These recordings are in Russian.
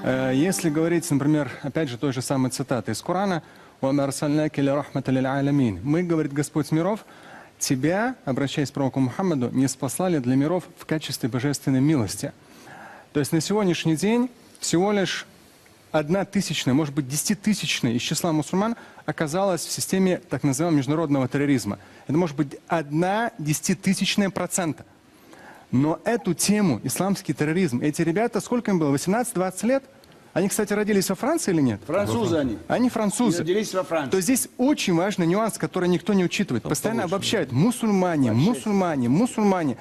Если говорить, например, опять же, той же самой цитаты из Корана, мы, говорит Господь миров, тебя, обращаясь к пророку Мухаммаду, не спаслали для миров в качестве божественной милости. То есть на сегодняшний день всего лишь 1/1000, может быть 10-тысячная из числа мусульман оказалась в системе так называемого международного терроризма. Это может быть 0,1%. Но эту тему, исламский терроризм, эти ребята, сколько им было, 18-20 лет? Они, кстати, родились во Франции или нет? Французы они. Они французы. И родились во Франции. То есть здесь очень важный нюанс, который никто не учитывает. Постоянно обобщают. Мусульмане, мусульмане, мусульмане.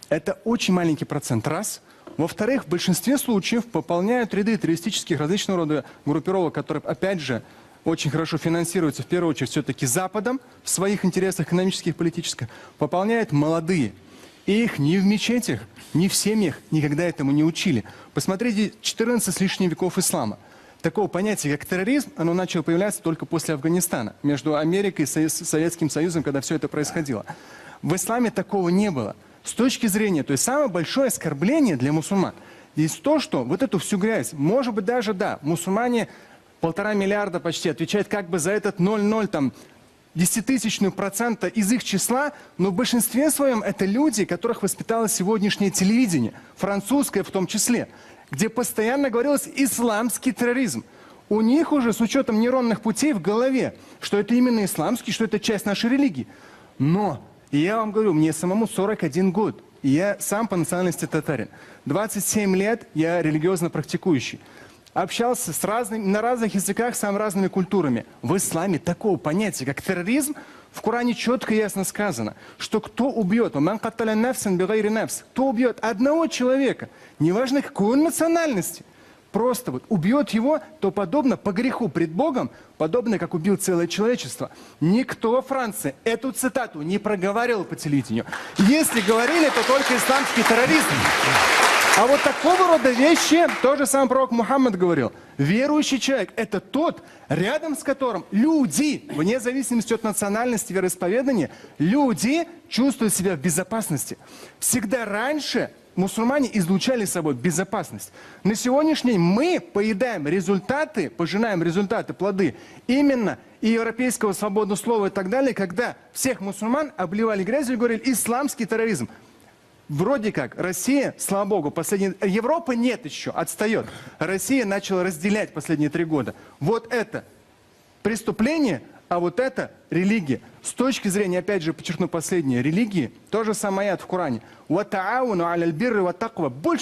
Это очень маленький процент, раз. Во-вторых, в большинстве случаев пополняют ряды террористических различного рода группировок, которые, опять же, очень хорошо финансируются, в первую очередь, все-таки Западом, в своих интересах экономических, политических, пополняют молодые. И их ни в мечетях, ни в семьях никогда этому не учили. Посмотрите, 14 с лишним веков ислама. Такого понятия, как терроризм, оно начало появляться только после Афганистана, между Америкой и Советским Союзом, когда все это происходило. В исламе такого не было. С точки зрения, то есть самое большое оскорбление для мусульман здесь то, что вот эту всю грязь, может быть даже, да, мусульмане 1,5 миллиарда почти отвечают как бы за этот 0,0 там, 0,001% из их числа, но в большинстве своем это люди, которых воспитало сегодняшнее телевидение, французское в том числе, где постоянно говорилось исламский терроризм. У них уже с учетом нейронных путей в голове, что это именно исламский, что это часть нашей религии. Но, я вам говорю, мне самому 41 год, и я сам по национальности татарин. 27 лет я религиозно практикующий. Общался на разных языках с самыми разными культурами. В исламе такого понятия, как терроризм, в Коране четко и ясно сказано, что кто убьет, кто убьет одного человека, неважно какой он национальности, просто вот убьет его, то подобно по греху пред Богом, подобно как убил целое человечество. Никто во Франции эту цитату не проговаривал по телевидению. Если говорили, то только исламский терроризм. А вот такого рода вещи, то же самое пророк Мухаммад говорил. Верующий человек – это тот, рядом с которым люди, вне зависимости от национальности, вероисповедания, люди чувствуют себя в безопасности. Всегда раньше мусульмане излучали собой безопасность. На сегодняшний день мы поедаем результаты, пожинаем результаты, плоды именно и европейского свободного слова и так далее, когда всех мусульман обливали грязью и говорили «исламский терроризм». Вроде как Россия, слава богу, Европа нет еще, отстает. Россия начала разделять последние 3 года. Вот это преступление, а вот это религия. С точки зрения, опять же, подчеркну последнее, религии, то же самое аят в Коране. Больше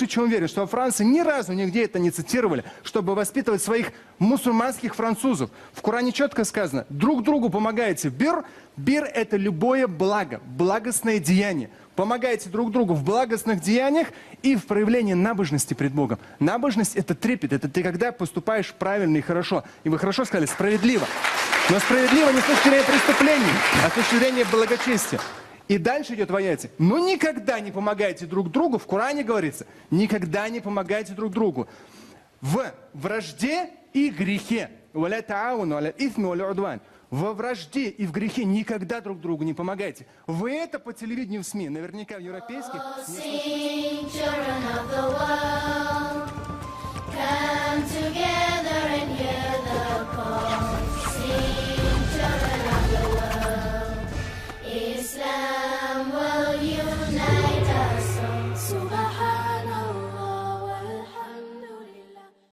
чем уверен, что во Франции ни разу нигде это не цитировали, чтобы воспитывать своих мусульманских французов. В Коране четко сказано, друг другу помогаете. Бир – это любое благо, благостное деяние. Помогайте друг другу в благостных деяниях и в проявлении набожности пред Богом. Набожность – это трепет, это ты когда поступаешь правильно и хорошо. И вы хорошо сказали, справедливо. Но справедливо не с точки зрения преступлений, а с точки зрения благочестия. И дальше идет в аяте. Но никогда не помогайте друг другу, в Коране говорится, никогда не помогайте друг другу в вражде и грехе. Во вражде и в грехе никогда друг другу не помогайте. Вы это по телевидению в СМИ, наверняка в европейских.